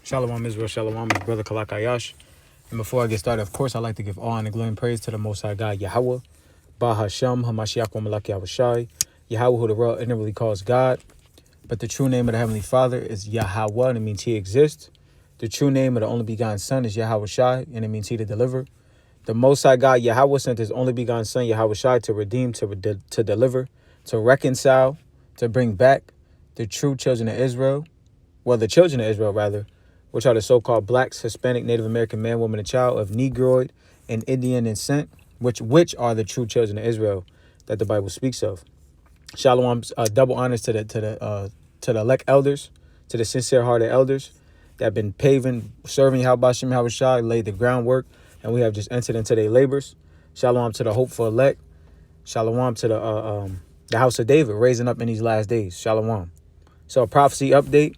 Shalom Israel, Shalom, his brother Kalak Ayash. And before I get started, of course, I'd like to give all honor, glory, and praise to the Most High God, Yahweh, Ba Hashem, Hamashiach, wa Malak Yahushai, Yahweh, who the world ignorantly calls God. But the true name of the Heavenly Father is Yahweh, and it means He exists. The true name of the only begotten Son is Yahweh Shai, and it means He to deliver. The Most High God, Yahweh, sent His only begotten Son, Yahweh Shai, to redeem, to deliver, to reconcile, to bring back the true children of Israel. Well, the children of Israel, rather, which are the so-called blacks, Hispanic, Native American man, woman, and child of Negroid and Indian descent, which are the true children of Israel that the Bible speaks of. Shalom, double honors to the elect elders, to the sincere-hearted elders that have been serving Yahweh Shem Yahweh Shai, laid the groundwork, and we have just entered into their labors. Shalom to the hopeful elect. Shalom to the house of David, raising up in these last days. Shalom. So a prophecy update.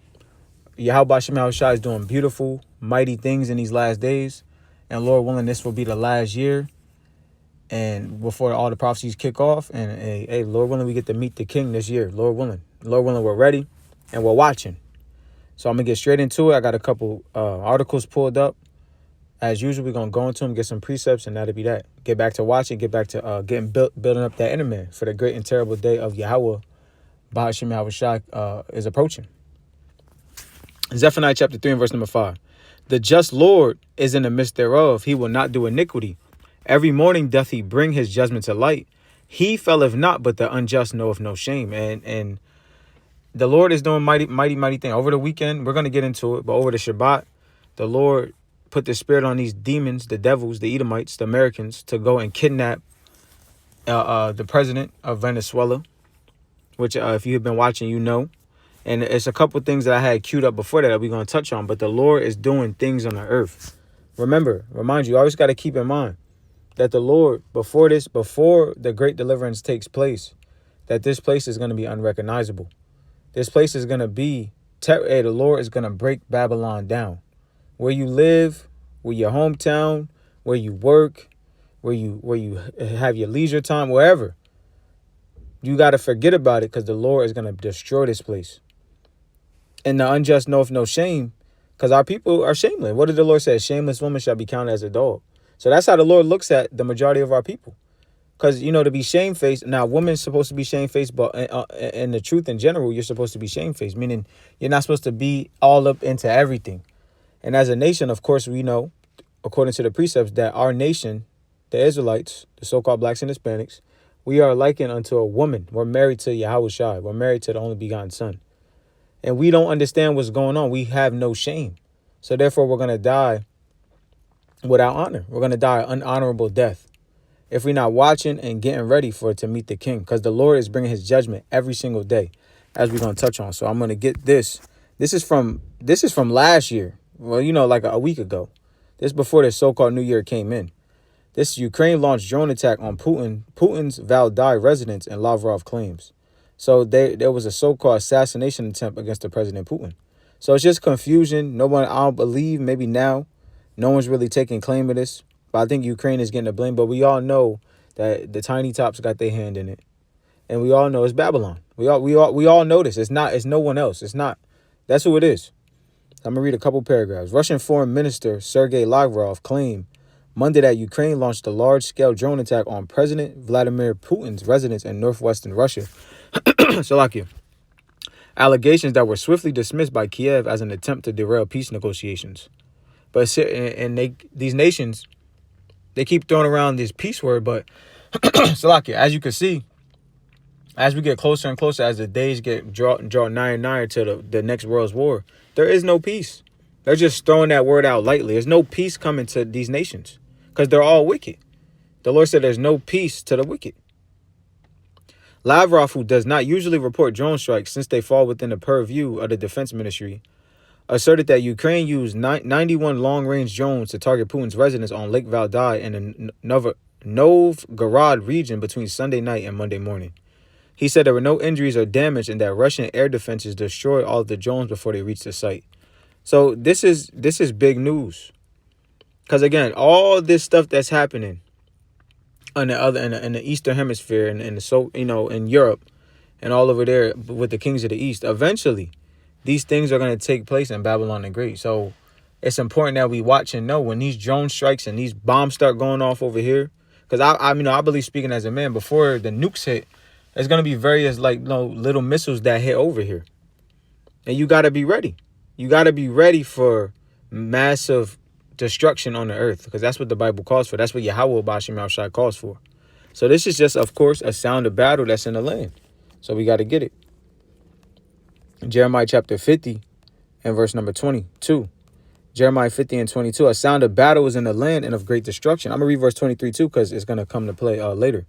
Yahweh Shem Yahweh Shai is doing beautiful, mighty things in these last days. And Lord willing, this will be the last year. And before all the prophecies kick off. And hey, Lord willing, we get to meet the King this year. Lord willing. Lord willing, we're ready and we're watching. So I'm going to get straight into it. I got a couple articles pulled up. As usual, we're going to go into them, get some precepts, and that'll be that. Get back to watching, get back to building up that inner man for the great and terrible day of Yahweh, Bahashim Yahweh Shai, is approaching. Zephaniah chapter 3 and verse number 5. The just Lord is in the midst thereof. He will not do iniquity. Every morning doth he bring his judgment to light. He faileth not, but the unjust knoweth no shame. And the Lord is doing mighty thing. Over the weekend, we're going to get into it, but over the Shabbat, the Lord put the spirit on these demons, the devils, the Edomites, the Americans, to go and kidnap the president of Venezuela, which if you have been watching, you know. And it's a couple things that I had queued up before that we're going to touch on. But the Lord is doing things on the earth. Remind you, always got to keep in mind that the Lord, before the great deliverance takes place, that this place is going to be unrecognizable. This place is going to be, the Lord is going to break Babylon down. Where you live, where your hometown, where you work, where you have your leisure time, wherever. You got to forget about it because the Lord is going to destroy this place. And the unjust knoweth no shame, because our people are shameless. What did the Lord say? Shameless woman shall be counted as a dog. So that's how the Lord looks at the majority of our people. Because, to be shamefaced, now women's supposed to be shamefaced, but in the truth in general, you're supposed to be shamefaced, meaning you're not supposed to be all up into everything. And as a nation, of course, we know, according to the precepts, that our nation, the Israelites, the so-called blacks and Hispanics, we are likened unto a woman. We're married to Yahweh Shai. We're married to the only begotten Son. And we don't understand what's going on. We have no shame. So therefore, we're going to die without honor. We're going to die an unhonorable death if we're not watching and getting ready for it to meet the King. Because the Lord is bringing his judgment every single day, as we're going to touch on. So I'm going to get this. This is from last year. Well, like a week ago. This before the so-called New Year came in. This Ukraine launched drone attack on Putin's Valdai residence, and Lavrov claims. So there was a so-called assassination attempt against the President Putin. So it's just confusion. I don't believe, maybe now, no one's really taking claim of this. But I think Ukraine is getting the blame. But we all know that the tiny tops got their hand in it. And we all know it's Babylon. We all know this. It's no one else. It's not. That's who it is. I'm going to read a couple paragraphs. Russian Foreign Minister Sergei Lavrov claimed Monday that Ukraine launched a large-scale drone attack on President Vladimir Putin's residence in northwestern Russia. Salakia. Allegations that were swiftly dismissed by Kiev as an attempt to derail peace negotiations. But these nations, they keep throwing around this peace word, but Salakia, as you can see, as we get closer and closer, as the days draw nigher and nigher to the next world's war, there is no peace. They're just throwing that word out lightly. There's no peace coming to these nations because they're all wicked. The Lord said there's no peace to the wicked. Lavrov, who does not usually report drone strikes since they fall within the purview of the defense ministry, asserted that Ukraine used 91 long-range drones to target Putin's residence on Lake Valdai in the Novgorod region between Sunday night and Monday morning. He said there were no injuries or damage and that Russian air defenses destroyed all of the drones before they reached the site. So this is big news. Because again, all this stuff that's happening in the Eastern Hemisphere and in Europe and all over there with the kings of the East, eventually these things are going to take place in Babylon the Great. So it's important that we watch and know when these drone strikes and these bombs start going off over here. Because I believe, speaking as a man, before the nukes hit, there's gonna be various little missiles that hit over here, and you gotta be ready. You gotta be ready for massive destruction on the earth, because that's what the Bible calls for. That's what Yahweh Bashim Al-Shai calls for. So this is just, of course, a sound of battle that's in the land. So we got to get it. Jeremiah chapter 50 and verse number 22. Jeremiah 50 and 22. A sound of battle is in the land and of great destruction. I'm going to read verse 23 too, because it's going to come to play later.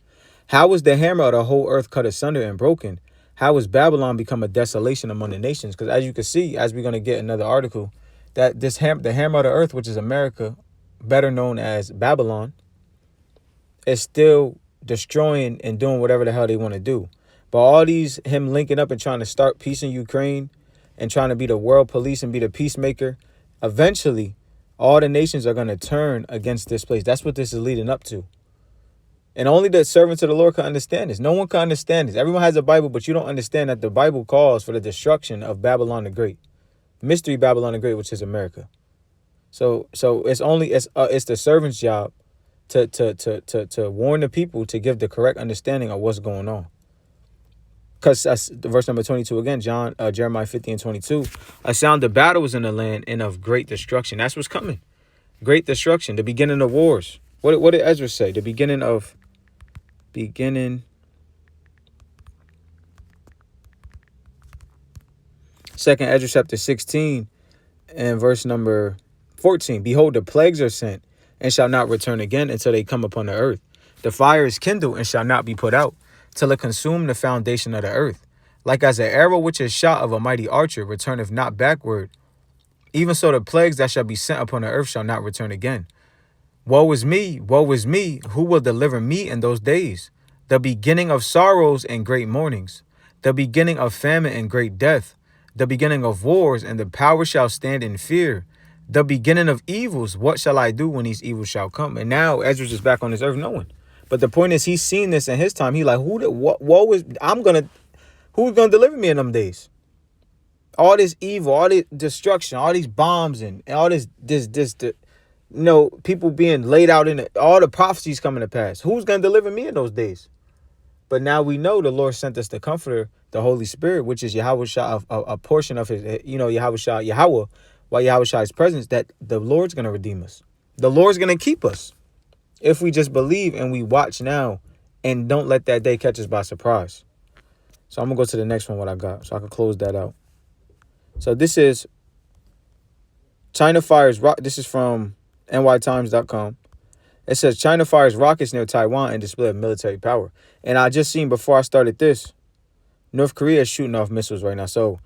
How was the hammer of the whole earth cut asunder and broken? How was Babylon become a desolation among the nations? Because as you can see, as we're going to get another article, that the hammer of the earth, which is America, better known as Babylon, is still destroying and doing whatever the hell they want to do. But all these, him linking up and trying to start peace in Ukraine and trying to be the world police and be the peacemaker, eventually all the nations are going to turn against this place. That's what this is leading up to. And only the servants of the Lord can understand this. No one can understand this. Everyone has a Bible, but you don't understand that the Bible calls for the destruction of Babylon the Great. Mystery Babylon the Great, which is America. So it's the servant's job to warn the people, to give the correct understanding of what's going on. Because that's verse number 22 again, Jeremiah 50 and 22. A sound of battle is in the land and of great destruction. That's what's coming. Great destruction, the beginning of wars. What did Ezra say? The beginning. Second Ezra chapter 16 and verse number 14. Behold, the plagues are sent and shall not return again until they come upon the earth. The fire is kindled and shall not be put out till it consume the foundation of the earth. Like as an arrow which is shot of a mighty archer returneth not backward, even so the plagues that shall be sent upon the earth shall not return again. Woe is me, who will deliver me in those days? The beginning of sorrows and great mournings, the beginning of famine and great death, the beginning of wars, and the power shall stand in fear. The beginning of evils, what shall I do when these evils shall come? And now Ezra's just back on this earth knowing. But the point is, he's seen this in his time. He like, who's gonna deliver me in them days? All this evil, all this destruction, all these bombs and all this people being laid out in it, all the prophecies coming to pass. Who's gonna deliver me in those days? But now we know the Lord sent us the Comforter, the Holy Spirit, which is Yahweh Shai, a portion of his, Yahweh, while Yahweh Shai's presence, that the Lord's going to redeem us. The Lord's going to keep us if we just believe and we watch now and don't let that day catch us by surprise. So I'm going to go to the next one, what I got, so I can close that out. So this is China fires rock. This is from nytimes.com. It says China fires rockets near Taiwan and display of military power. And I just seen before I started this, North Korea is shooting off missiles right now. So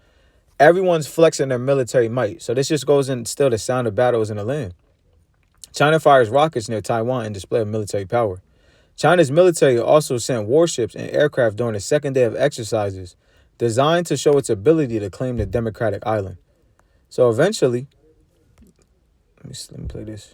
everyone's flexing their military might. So this just goes in, still the sound of battles in the land. China fires rockets near Taiwan and display of military power. China's military also sent warships and aircraft during the second day of exercises designed to show its ability to claim the democratic island. So eventually, let me play this.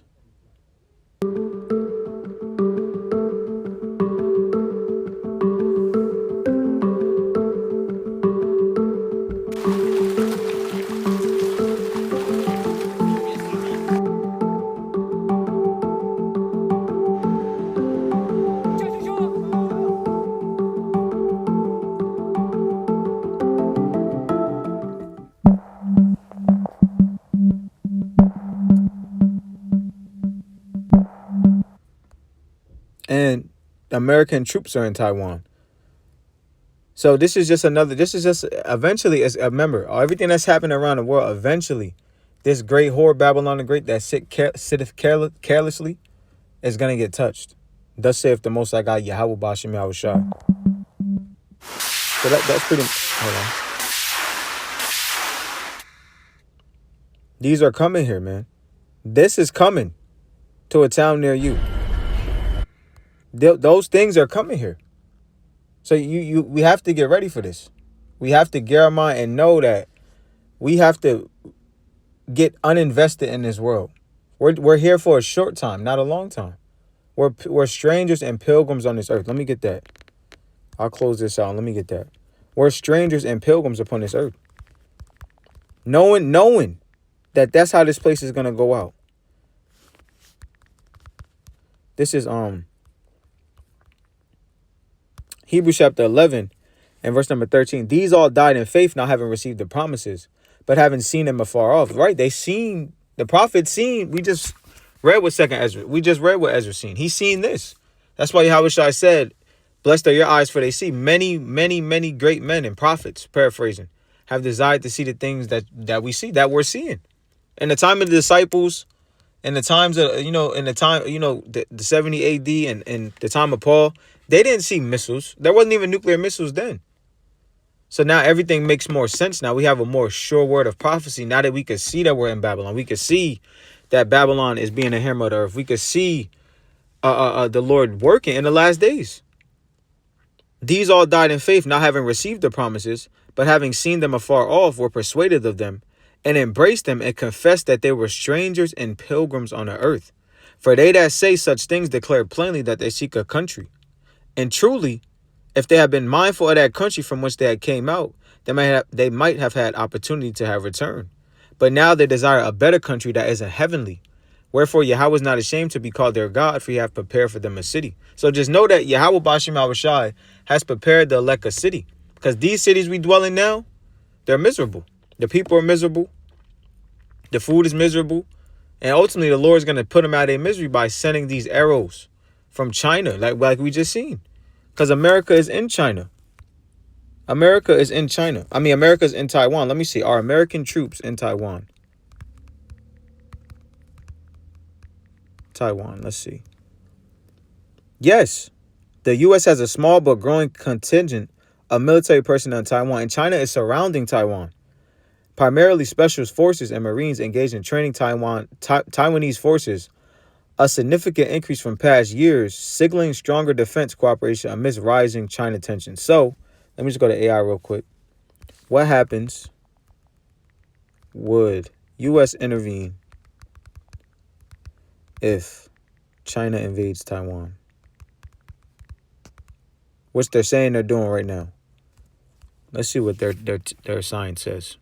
And American troops are in Taiwan. So this is just eventually, as remember, everything that's happening around the world, eventually, this great whore, Babylon the Great, that sitteth carelessly, is going to get touched. Thus saith the Most High God, Yahweh Bashim Yahweh Shai. So that's pretty, hold on. These are coming here, man. This is coming to a town near you. Those things are coming here. So we have to get ready for this. We have to gear our mind and know that we have to get uninvested in this world. We're here for a short time, not a long time. We're strangers and pilgrims on this earth. Let me get that. I'll close this out. Let me get that. We're strangers and pilgrims upon this earth. Knowing That's how this place is gonna go out. This is Hebrews chapter 11 and verse number 13. These all died in faith, not having received the promises, but having seen them afar off. Right? They seen, the prophet seen. We just read what second Ezra. We just read what Ezra seen. He seen this. That's why Yahushua said, blessed are your eyes, for they see. Many, many, many great men and prophets, paraphrasing, have desired to see the things that we see, that we're seeing. In the time of the disciples, in the times of, in the time, the 70 AD and the time of Paul, they didn't see missiles. There wasn't even nuclear missiles then. So now everything makes more sense. Now we have a more sure word of prophecy. Now that we could see that we're in Babylon, we could see that Babylon is being a hammer of the earth. We could see the Lord working in the last days. These all died in faith, not having received the promises, but having seen them afar off, were persuaded of them, and embraced them, and confessed that they were strangers and pilgrims on the earth. For they that say such things declare plainly that they seek a country. And truly, if they had been mindful of that country from which they had came out, they might have had opportunity to have returned. But now they desire a better country that is a heavenly. Wherefore Yahweh is not ashamed to be called their God, for he hath prepared for them a city. So just know that Yahweh Bashim Yahushai has prepared the elect a city. Because these cities we dwell in now, they're miserable. The people are miserable. The food is miserable. And ultimately the Lord is going to put them out of their misery by sending these arrows from China, like we just seen. Because America is in China. America is in China. I mean, America is in Taiwan. Let me see. Are American troops in Taiwan? Taiwan. Let's see. Yes. The U.S. has a small but growing contingent of military personnel in Taiwan, and China is surrounding Taiwan. Primarily special forces and Marines engaged in training Taiwanese forces, a significant increase from past years, signaling stronger defense cooperation amidst rising China tensions. So, let me just go to AI real quick. What happens would U.S. intervene if China invades Taiwan? Which they're saying they're doing right now. Let's see what their science says.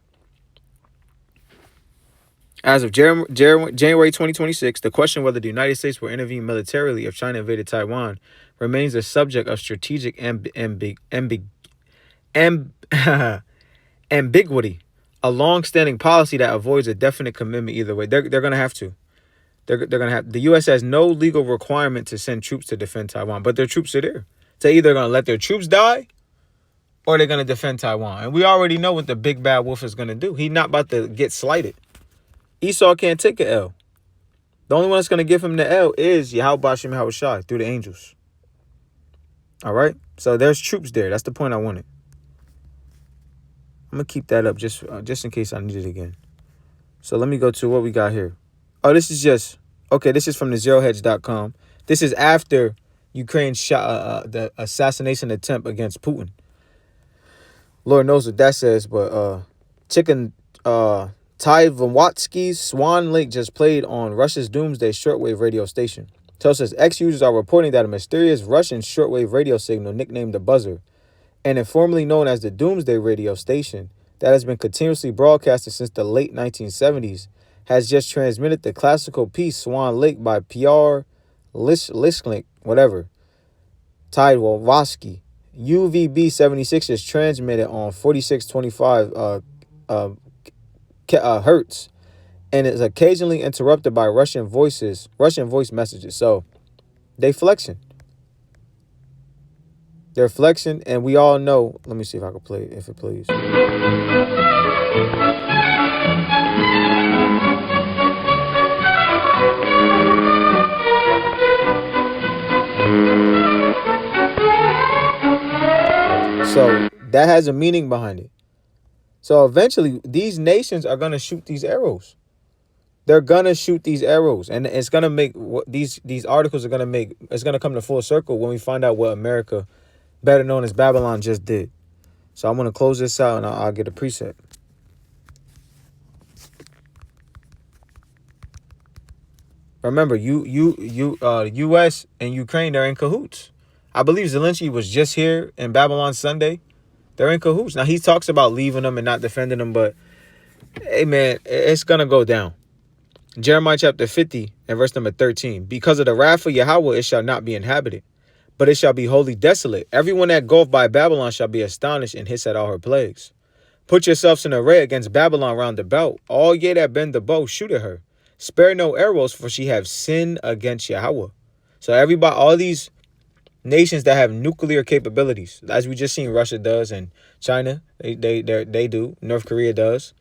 As of January 2026, the question whether the United States will intervene militarily if China invaded Taiwan remains a subject of strategic ambiguity, a long-standing policy that avoids a definite commitment either way. They're going to have to. They're going to have. The U.S. has no legal requirement to send troops to defend Taiwan, but their troops are there. They're either going to let their troops die or they're going to defend Taiwan. And we already know what the big bad wolf is going to do. He's not about to get slighted. Esau can't take an L. The only one that's going to give him the L is Yahweh Bashim Yahushai through the angels. All right? So there's troops there. That's the point I wanted. I'm going to keep that up just in case I need it again. So let me go to what we got here. Oh, this is just... Okay, this is from the zerohedge.com. This is after Ukraine shot the assassination attempt against Putin. Lord knows what that says, but Ty Vowatsky's Swan Lake just played on Russia's Doomsday shortwave radio station. Telsa's ex-users are reporting that a mysterious Russian shortwave radio signal nicknamed the Buzzer, and informally known as the Doomsday radio station that has been continuously broadcasted since the late 1970s, has just transmitted the classical piece Swan Lake by P.R. Lisklink, whatever. Ty Vowatsky. UVB 76 is transmitted on 4625 hertz, and is occasionally interrupted by Russian voice messages. So they're flexing, and we all know. Let me see if I can play it, if it plays. So that has a meaning behind it. So eventually, these nations are going to shoot these arrows. They're going to shoot these arrows. And it's going to make these articles are going to make. It's going to come to full circle when we find out what America, better known as Babylon, just did. So I'm going to close this out and I'll get a preset. Remember, U.S. and Ukraine, they're in cahoots. I believe Zelensky was just here in Babylon Sunday. They're in cahoots. Now, he talks about leaving them and not defending them, but Hey man, it's gonna go down. Jeremiah chapter 50 and verse number 13. Because of the wrath of Yahweh, it shall not be inhabited, but it shall be wholly desolate. Everyone that goeth by Babylon shall be astonished and hiss at all her plagues. Put yourselves in array against Babylon round about. All ye that bend the bow, shoot at her. Spare no arrows, for she have sinned against Yahweh. So everybody, all these nations that have nuclear capabilities, as we just seen Russia does and China, they do. North Korea does.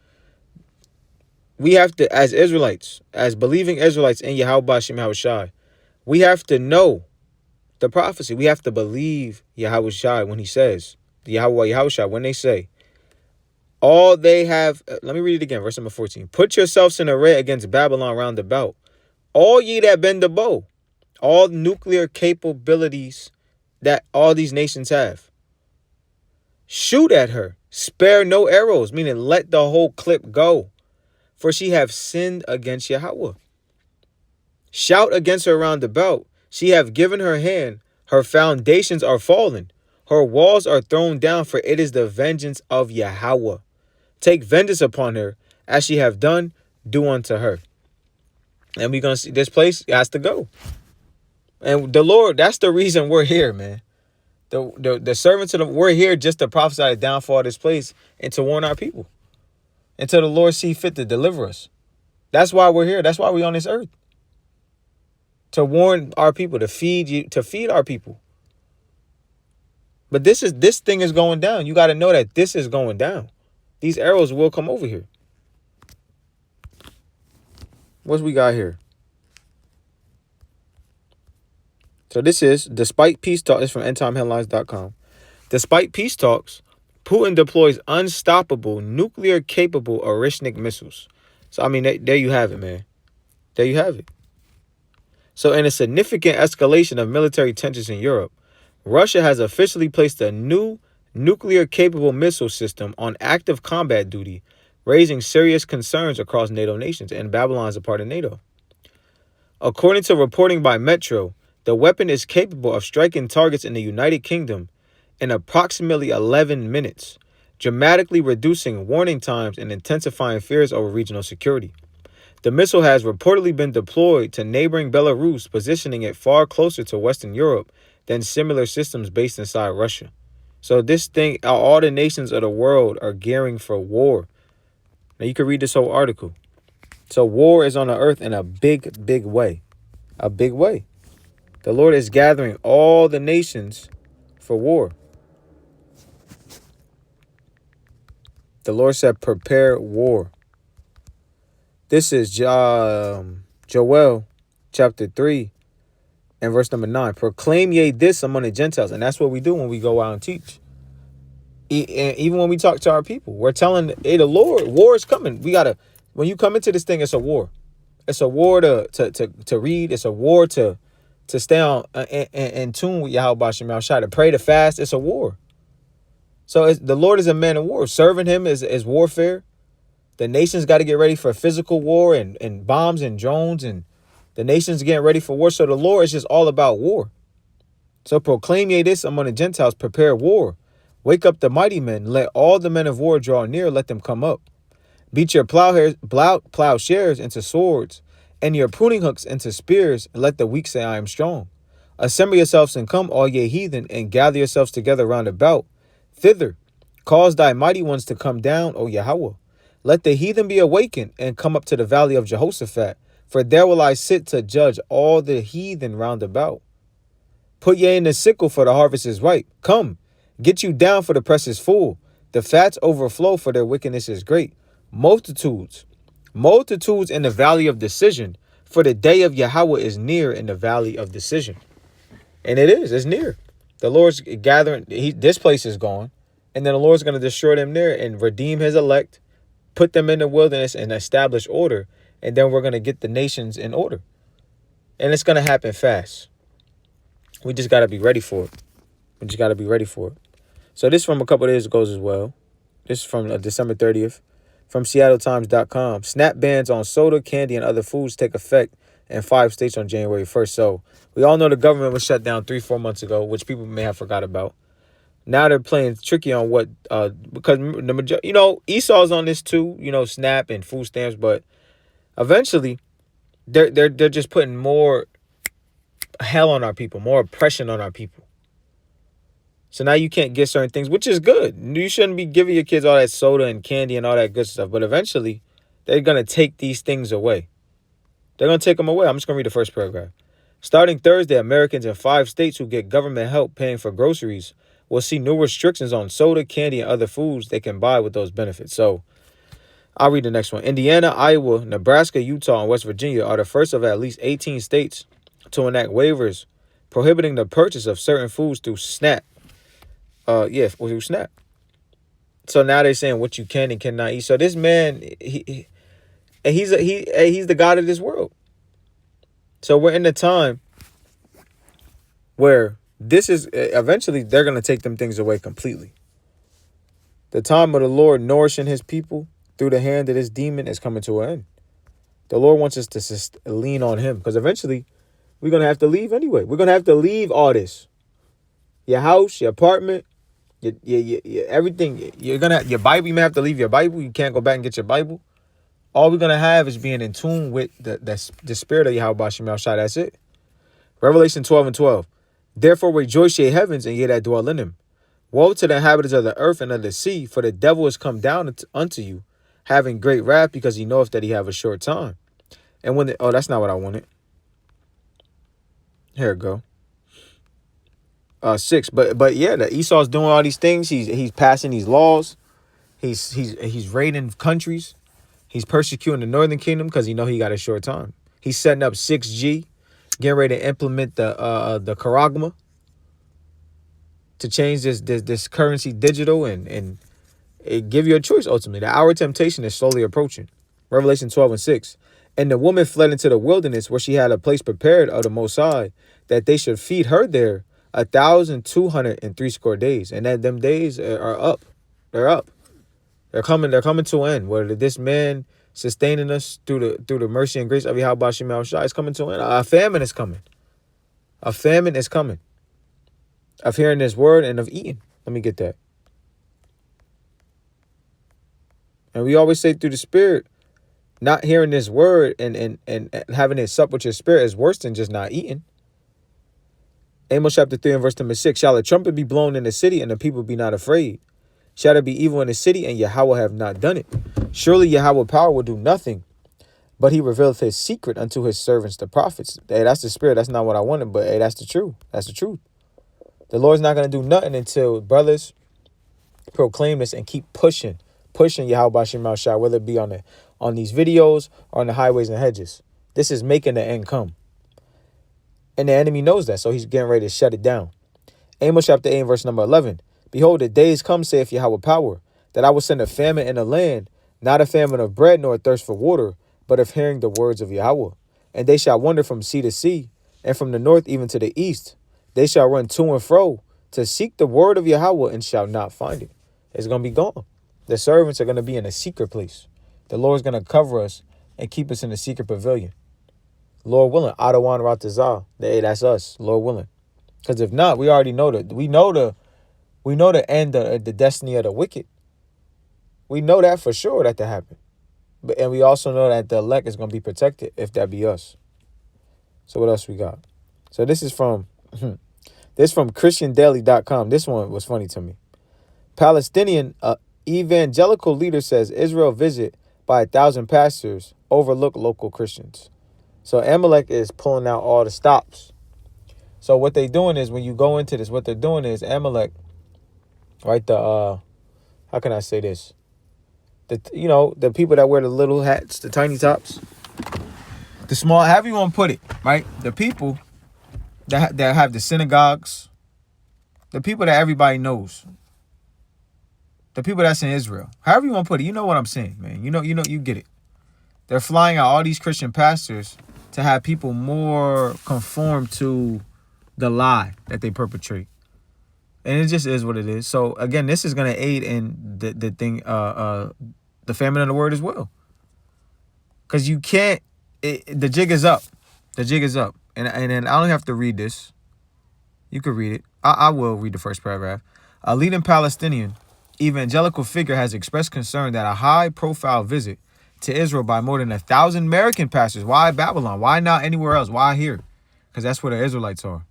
We have to, as Israelites, as believing Israelites in Yahweh Bashem Yahushai, we have to know the prophecy. We have to believe Yahweh Shai when he says, Yahweh Yahushai, when they say, all they have, let me read it again, verse number 14. Put yourselves in array against Babylon round about. All ye that bend the bow, all nuclear capabilities that all these nations have. Shoot at her. Spare no arrows, meaning let the whole clip go. For she have sinned against Yahweh. Shout against her round about. She have given her hand. Her foundations are fallen. Her walls are thrown down, for it is the vengeance of Yahweh. Take vengeance upon her, as she have done, do unto her. And we're going to see this place has to go. And the Lord, that's the reason we're here, man. The servants of the, we're here just to prophesy the downfall of this place and to warn our people. Until the Lord see fit to deliver us. That's why we're here. That's why we're on this earth. To warn our people, to feed our people. But this thing is going down. You got to know that this is going down. These arrows will come over here. What we got here? So this is, despite peace talks, it's from endtimeheadlines.com. Despite peace talks, Putin deploys unstoppable nuclear-capable Orishnik missiles. So, I mean, there you have it, man. There you have it. So, in a significant escalation of military tensions in Europe, Russia has officially placed a new nuclear-capable missile system on active combat duty, raising serious concerns across NATO nations, and Babylon is a part of NATO. According to reporting by Metro, the weapon is capable of striking targets in the United Kingdom in approximately 11 minutes, dramatically reducing warning times and intensifying fears over regional security. The missile has reportedly been deployed to neighboring Belarus, positioning it far closer to Western Europe than similar systems based inside Russia. So this thing, all the nations of the world are gearing for war. Now you can read this whole article. So war is on the earth in a big, big way. A big way. The Lord is gathering all the nations for war. The Lord said, prepare war. This is Joel chapter 3 and verse number 9. Proclaim ye this among the Gentiles. And that's what we do when we go out and teach. Even when we talk to our people, we're telling, hey, the Lord, war is coming. We got to, when you come into this thing, it's a war. It's a war to read. It's a war to stay on in tune with Yahweh Bashem Yahushai, to pray, to fast. It's a war. So the Lord is a man of war. Serving him is warfare. The nations got to get ready for physical war and bombs and drones, and the nations getting ready for war. So the Lord is just all about war. So proclaim ye this among the Gentiles, prepare war. Wake up the mighty men. Let all the men of war draw near. Let them come up. Beat your plowshares into swords, and your pruning hooks into spears, and let the weak say, I am strong. Assemble yourselves and come, all ye heathen, and gather yourselves together round about. Thither, cause thy mighty ones to come down, O Yahweh. Let the heathen be awakened, and come up to the valley of Jehoshaphat, for there will I sit to judge all the heathen round about. Put ye in the sickle, for the harvest is ripe. Come, get you down, for the press is full. The fats overflow, for their wickedness is great. Multitudes in the valley of decision, for the day of Yahweh is near in the valley of decision. And it's near. The Lord's gathering, this place is gone, and then the Lord's going to destroy them there and redeem his elect, put them in the wilderness and establish order, and then we're going to get the nations in order. And it's going to happen fast. We just got to be ready for it. So this from a couple of days ago as well. This is from December 30th. From SeattleTimes.com. Snap bans on soda, candy, and other foods take effect in 5 states on January 1st. So we all know the government was shut down 3-4 months ago, which people may have forgot about. Now they're playing tricky on what because the majority, Esau's on this too, SNAP and food stamps, but eventually they're just putting more hell on our people, more oppression on our people. So now you can't get certain things, which is good. You shouldn't be giving your kids all that soda and candy and all that good stuff. But eventually, they're going to take these things away. They're going to take them away. I'm just going to read the first paragraph. Starting Thursday, Americans in 5 states who get government help paying for groceries will see new restrictions on soda, candy, and other foods they can buy with those benefits. So I'll read the next one. Indiana, Iowa, Nebraska, Utah, and West Virginia are the first of at least 18 states to enact waivers prohibiting the purchase of certain foods through SNAP. Through SNAP. So now they're saying what you can and cannot eat. So this man, he's the God of this world. So we're in the time where this is eventually they're going to take them things away completely. The time of the Lord nourishing his people through the hand of this demon is coming to an end. The Lord wants us to lean on him because eventually we're going to have to leave anyway. We're going to have to leave all this. Your house, your apartment, your everything. Your Bible, you may have to leave your Bible. You can't go back and get your Bible. All we're going to have is being in tune with the spirit of Yahweh Shem Shai. That's it. Revelation 12:12. Therefore rejoice ye heavens, and ye that dwell in them. Woe to the inhabitants of the earth and of the sea, for the devil is come down unto you, having great wrath, because he knoweth that he have a short time. And when that's not what I wanted. Here it go. 6. But yeah, the Esau's doing all these things. He's passing these laws. He's raiding countries. He's persecuting the northern kingdom because he got a short time. He's setting up 6G, getting ready to implement the charagma to change this currency digital and it give you a choice ultimately. The hour of temptation is slowly approaching. Revelation 12:6. And the woman fled into the wilderness where she had a place prepared of the Most High, that they should feed her there 1,260 days. And that them days are up. They're up. They're coming to an end. Where this man sustaining us through the mercy and grace of Yahweh Shem Shai is coming to an end. A famine is coming. A famine is coming. Of hearing this word and of eating. Let me get that. And we always say through the spirit, not hearing this word and having it sup with your spirit is worse than just not eating. Amos chapter 3 and verse number 6. Shall a trumpet be blown in the city and the people be not afraid? Shall there be evil in the city and Yahweh have not done it? Surely Yahweh power will do nothing, but he revealeth his secret unto his servants, the prophets. Hey, that's the spirit. That's not what I wanted, but hey, that's the truth. That's the truth. The Lord's not going to do nothing until brothers proclaim this and keep pushing Yahweh Shem Shai, whether it be on these videos or on the highways and hedges. This is making the end come. And the enemy knows that, so he's getting ready to shut it down. Amos chapter 8 verse number 11. Behold, the days come, saith Yahweh power, that I will send a famine in the land, not a famine of bread nor a thirst for water, but of hearing the words of Yahweh. And they shall wander from sea to sea, and from the north even to the east. They shall run to and fro to seek the word of Yahweh and shall not find it. It's going to be gone. The servants are going to be in a secret place. The Lord's going to cover us and keep us in the secret pavilion. Lord willing, Adawan Ratazah. Hey, that's us, Lord willing. Because if not, we already know that. We know the end of the destiny of the wicked. We know that for sure that happen. And we also know that the elect is going to be protected if that be us. So what else we got? So this is from ChristianDaily.com. This one was funny to me. Palestinian evangelical leader says Israel visit by 1,000 pastors overlook local Christians. So Amalek is pulling out all the stops. So what they doing is, when you go into this, what they're doing is Amalek, right? How can I say this? The people that wear the little hats, the tiny tops, the small, however you want to put it, right? The people that have the synagogues, the people that everybody knows, the people that's in Israel, however you want to put it, you know what I'm saying, man. You get it. They're flying out all these Christian pastors to have people more conform to the lie that they perpetrate. And it just is what it is. So again, this is going to aid in the famine of the word as well. Because you can't, the jig is up. The jig is up. And then I don't have to read this. You could read it. I will read the first paragraph. A leading Palestinian evangelical figure has expressed concern that a high-profile visit to Israel by more than 1,000 American pastors. Why Babylon? Why not anywhere else? Why here? Because that's where the Israelites are.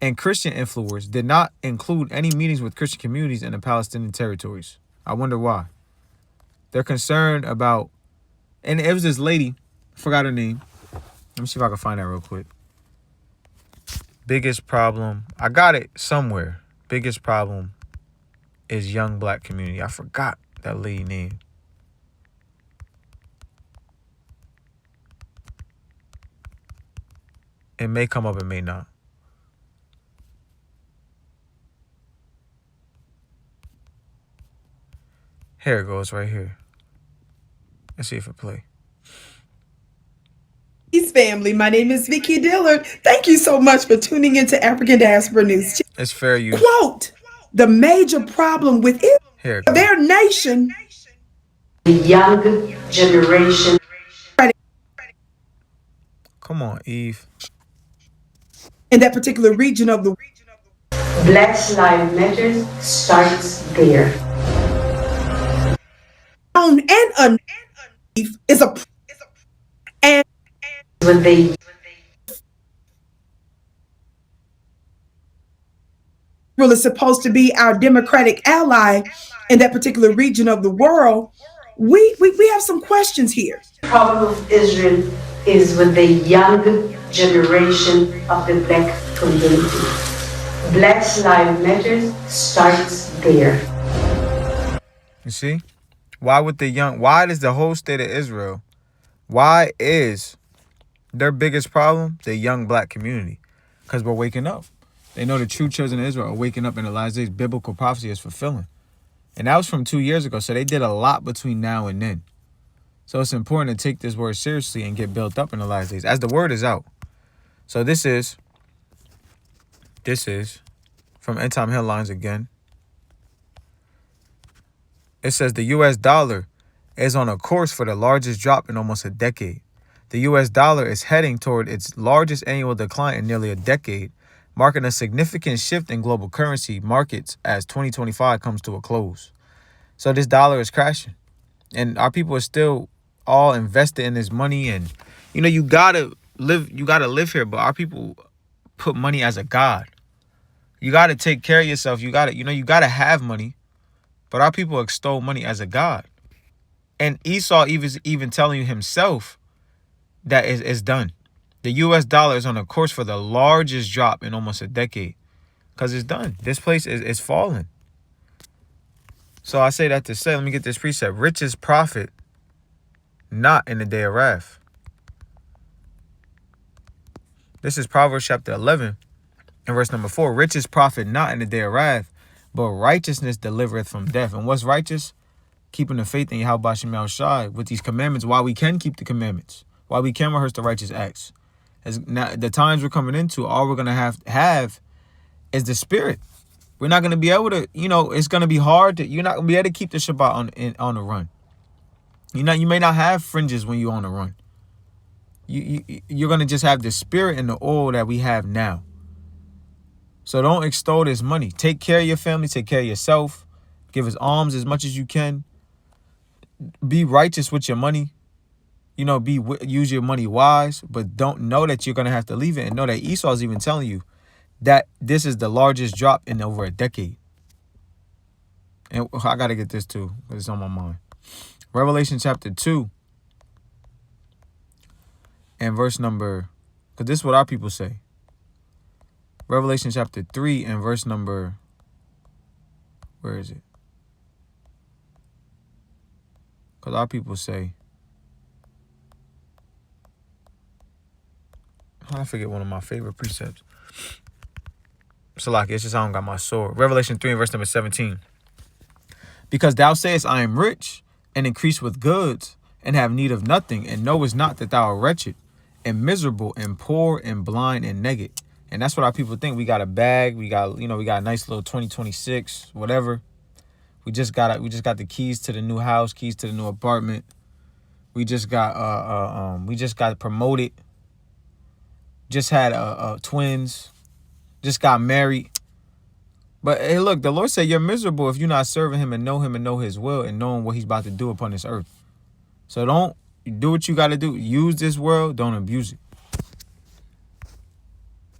And Christian influencers did not include any meetings with Christian communities in the Palestinian territories. I wonder why. They're concerned about, and it was this lady, forgot her name. Let me see if I can find that real quick. Biggest problem, I got it somewhere. Biggest problem is young black community. I forgot that lady name. It may come up, it may not. Here it goes, right here. Let's see if it play. Family, my name is Vicki Dillard. Thank you so much for tuning into African Diaspora News. It's fair use. Quote, the major problem with their nation, the young generation. Come on, Eve. In that particular region of the Black Lives Matter starts there. Known and unknown is a and when they really supposed to be our democratic ally in that particular region of the world. We have some questions here. The problem of Israel is with the young generation of the black community. Black Lives Matter starts there. You see? Why does the whole state of Israel, why is their biggest problem the young black community? Because we're waking up. They know the true children of Israel are waking up in the last days. Biblical prophecy is fulfilling. And that was from 2 years ago. So they did a lot between now and then. So it's important to take this word seriously and get built up in the last days as the word is out. So this is from End Time Headlines again. It says the U.S. dollar is on a course for the largest drop in almost a decade. The U.S. dollar is heading toward its largest annual decline in nearly a decade, marking a significant shift in global currency markets as 2025 comes to a close. So this dollar is crashing. And our people are still all invested in this money. And, you gotta live here, but our people put money as a god. You gotta take care of yourself. You gotta have money. But our people extol money as a god. And Esau even telling you himself that it's done. The U.S. dollar is on a course for the largest drop in almost a decade. Because it's done. This place is falling. So I say that to say, let me get this precept. Riches profit not in the day of wrath. This is Proverbs chapter 11 and verse number 4. Riches profit not in the day of wrath, but righteousness delivereth from death. And what's righteous? Keeping the faith in Yahweh Shem Shai with these commandments, why we can keep the commandments, why we can rehearse the righteous acts. As now, the times we're coming into, all we're going to have is the spirit. We're not going to be able to, it's going to be hard you're not going to be able to keep the Shabbat on the run. You may not have fringes when you're on the run. You're going to just have the spirit and the oil that we have now. So don't extol this money. Take care of your family. Take care of yourself. Give us alms as much as you can. Be righteous with your money. Use your money wise, but don't know that you're going to have to leave it, and know that Esau's even telling you that this is the largest drop in over a decade. And I got to get this too, because it's on my mind. Revelation chapter 2 and verse number, because this is what our people say. Revelation chapter 3 and verse number, where is it? Because our people say, I forget one of my favorite precepts. Salaki, it's just I don't got my sword. Revelation 3 and verse number 17. Because thou sayest, I am rich and increase with goods and have need of nothing, and knowest not that thou art wretched and miserable and poor and blind and naked. And that's what our people think. We got a bag. We got a nice little 2026, whatever. We just got the keys to the new house, keys to the new apartment. We just got promoted. Just had twins. Just got married. But hey, look, the Lord said you're miserable if you're not serving him and know his will and knowing what he's about to do upon this earth. So don't do what you got to do. Use this world. Don't abuse it.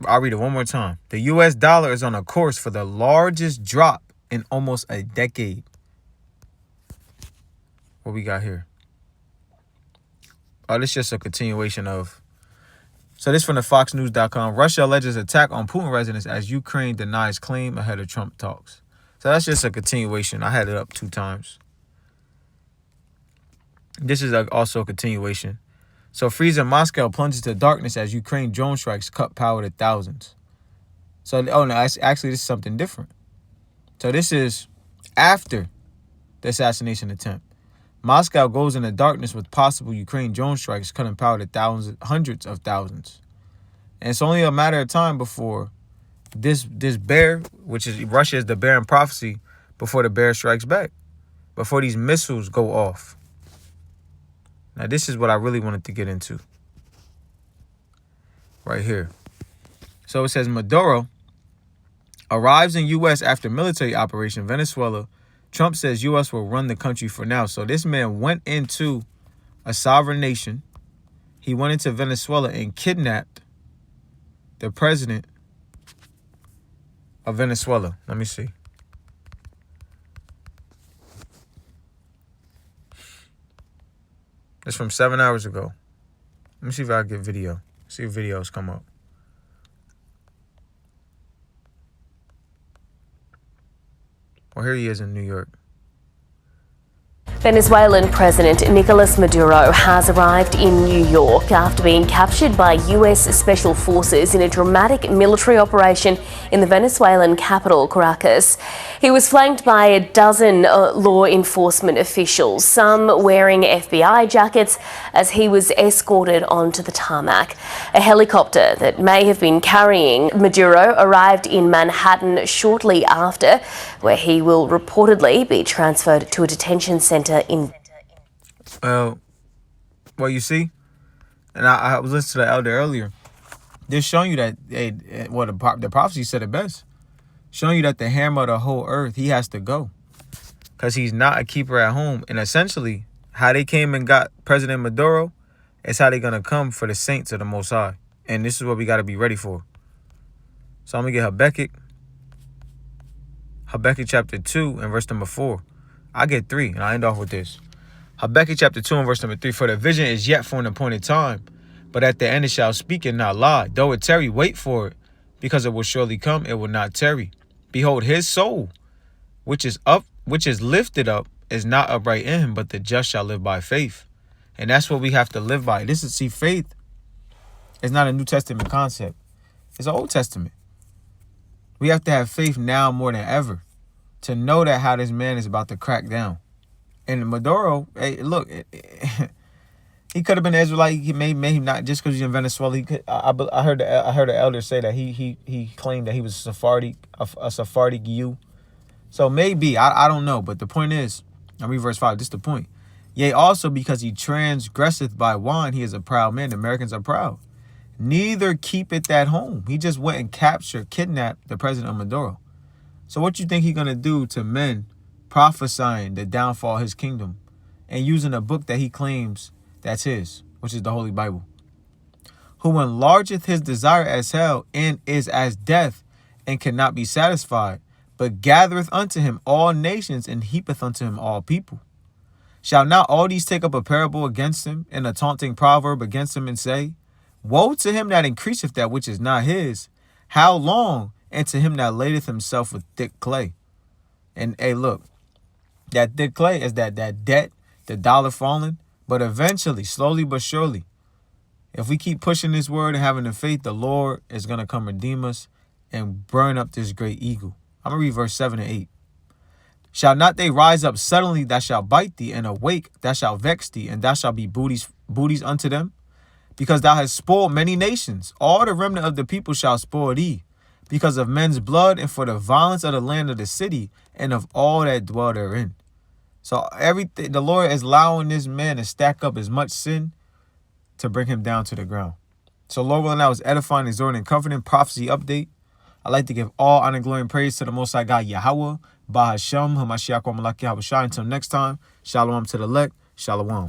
I'll read it one more time. The U.S. dollar is on a course for the largest drop in almost a decade. What we got here? Oh, this is just a continuation of... So this from the FoxNews.com. Russia alleges attack on Putin residence as Ukraine denies claim ahead of Trump talks. So that's just a continuation. I had it up 2 times. This is also a continuation. So freezing Moscow plunges to darkness as Ukraine drone strikes cut power to thousands. So, oh no, actually this is something different. So this is after the assassination attempt. Moscow goes into darkness with possible Ukraine drone strikes cutting power to thousands, hundreds of thousands. And it's only a matter of time before this bear, which is Russia is the bear in prophecy, before the bear strikes back, before these missiles go off. Now, this is what I really wanted to get into right here. So it says Maduro arrives in U.S. after military operation Venezuela. Trump says U.S. will run the country for now. So this man went into a sovereign nation. He went into Venezuela and kidnapped the president of Venezuela. Let me see. It's from 7 hours ago. Let me see if I can get video. See if videos come up. Well, here he is in New York. Venezuelan President Nicolas Maduro has arrived in New York after being captured by U.S. Special Forces in a dramatic military operation in the Venezuelan capital, Caracas. He was flanked by a dozen law enforcement officials, some wearing FBI jackets, as he was escorted onto the tarmac. A helicopter that may have been carrying Maduro arrived in Manhattan shortly after, where he will reportedly be transferred to a detention center in... Well, you see, and I was listening to the elder earlier. They're showing you that, the prophecy said it best. Showing you that the hammer of the whole earth, he has to go. Because he's not a keeper at home. And essentially, how they came and got President Maduro is how they're going to come for the saints of the Most High. And this is what we got to be ready for. So I'm going to get Habakkuk chapter 2 and verse number 4. I get 3, and I end off with this. Habakkuk chapter 2 and verse number 3. For the vision is yet for an appointed time, but at the end it shall speak and not lie. Though it tarry, wait for it, because it will surely come, it will not tarry. Behold, his soul, which is lifted up, is not upright in him, but the just shall live by faith. And that's what we have to live by. Faith is not a New Testament concept. It's an Old Testament. We have to have faith now more than ever to know that how this man is about to crack down. And Maduro, hey, look, he could have been an Israelite. He may not, just because he's in Venezuela. He could. I heard the elder say that he claimed that he was a Sephardic Jew. So maybe I don't know. But the point is, I read verse 5. This is the point. Yea, also because he transgresseth by wine, he is a proud man. The Americans are proud. Neither keepeth at home. He just went and kidnapped the president of Maduro. So what you think he's going to do to men prophesying the downfall of his kingdom and using a book that he claims that's his, which is the Holy Bible? Who enlargeth his desire as hell and is as death and cannot be satisfied, but gathereth unto him all nations and heapeth unto him all people. Shall not all these take up a parable against him and a taunting proverb against him and say, woe to him that increaseth that which is not his. How long? And to him that ladeth himself with thick clay. And hey, look, that thick clay is that debt, the dollar falling. But eventually, slowly but surely, if we keep pushing this word and having the faith, the Lord is going to come redeem us and burn up this great eagle. I'm going to read verse 7 and 8. Shall not they rise up suddenly that shall bite thee, and awake that shall vex thee, and thou shalt be booties unto them? Because thou hast spoiled many nations. All the remnant of the people shall spoil thee, because of men's blood and for the violence of the land of the city and of all that dwell therein. So everything, the Lord is allowing this man to stack up as much sin to bring him down to the ground. So Lord willing, I was edifying, exhorting, and comforting. Prophecy update. I'd like to give all honor, glory, and praise to the Most High God, Yahweh, Bahashem, Hamashiach, Malaki, Habashai. Until next time, shalom to the elect, shalom.